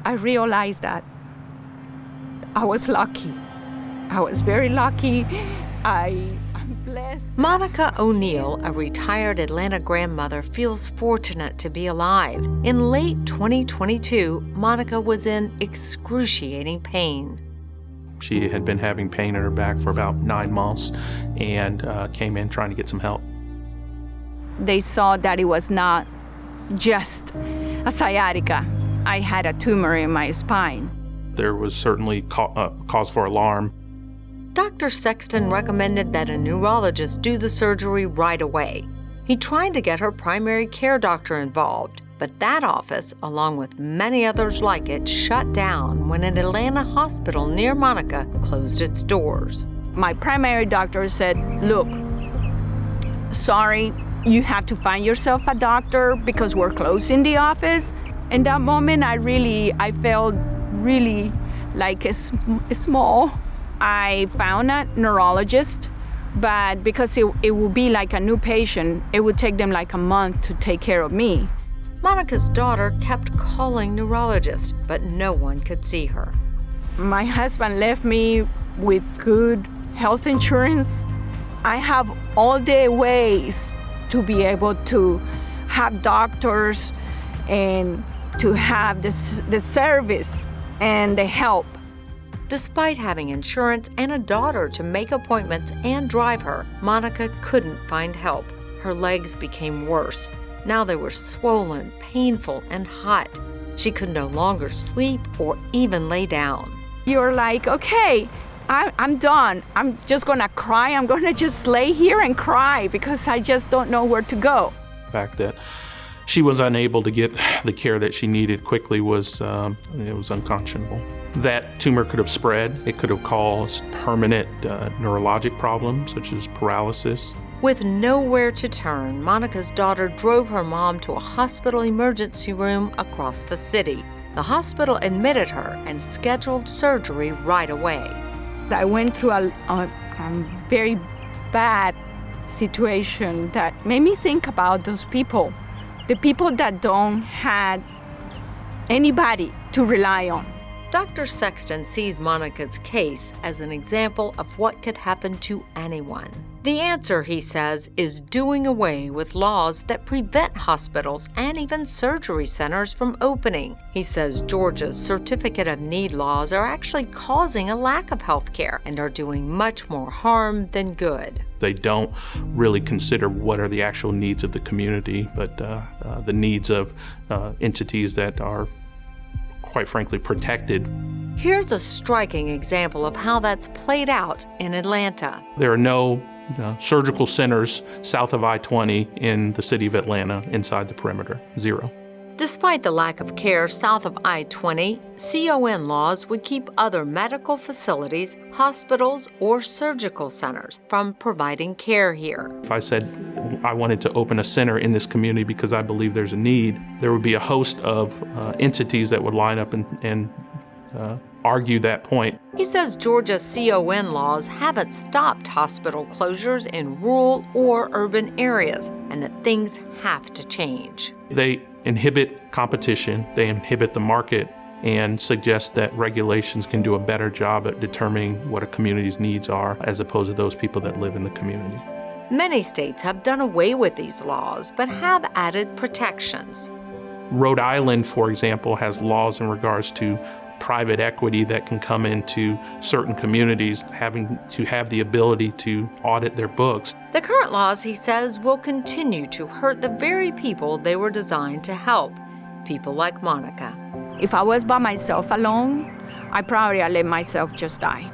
I realized that I was lucky. I was very lucky. I'm blessed. Monica O'Neill, a retired Atlanta grandmother, feels fortunate to be alive. In late 2022, Monica was in excruciating pain. She had been having pain in her back for about 9 months and came in trying to get some help. They saw that it was not just a sciatica. I had a tumor in my spine. There was certainly cause for alarm. Dr. Sexton recommended that a neurologist do the surgery right away. He tried to get her primary care doctor involved, but that office, along with many others like it, shut down when an Atlanta hospital near Monica closed its doors. My primary doctor said, look, sorry, you have to find yourself a doctor because we're closing the office. In that moment, I felt really like small. I found a neurologist, but because it would be like a new patient, it would take them like a month to take care of me. Monica's daughter kept calling neurologists, but no one could see her. My husband left me with good health insurance. I have all the ways to be able to have doctors and to have the service and the help. Despite having insurance and a daughter to make appointments and drive her, Monica couldn't find help. Her legs became worse. Now they were swollen, painful, and hot. She could no longer sleep or even lay down. You're like, okay, I'm done. I'm just gonna cry. I'm gonna just lay here and cry because I just don't know where to go. The fact that she was unable to get the care that she needed quickly was unconscionable. That tumor could have spread. It could have caused permanent neurologic problems such as paralysis. With nowhere to turn, Monica's daughter drove her mom to a hospital emergency room across the city. The hospital admitted her and scheduled surgery right away. I went through a very bad situation that made me think about those people, the people that don't have anybody to rely on. Dr. Sexton sees Monica's case as an example of what could happen to anyone. The answer, he says, is doing away with laws that prevent hospitals and even surgery centers from opening. He says Georgia's Certificate of Need laws are actually causing a lack of health care and are doing much more harm than good. They don't really consider what are the actual needs of the community, but the needs of entities that are, quite frankly, protected. Here's a striking example of how that's played out in Atlanta. There are no surgical centers south of I-20 in the city of Atlanta inside the perimeter. Zero. Despite the lack of care south of I-20, CON laws would keep other medical facilities, hospitals, or surgical centers from providing care here. If I said I wanted to open a center in this community because I believe there's a need, there would be a host of entities that would line up and argue that point. He says Georgia's CON laws haven't stopped hospital closures in rural or urban areas, and that things have to change. They inhibit competition, they inhibit the market, and suggest that regulations can do a better job at determining what a community's needs are as opposed to those people that live in the community. Many states have done away with these laws, but have added protections. Rhode Island, for example, has laws in regards to private equity that can come into certain communities, having to have the ability to audit their books. The current laws, he says, will continue to hurt the very people they were designed to help, people like Monica. If I was by myself alone, I probably let myself just die.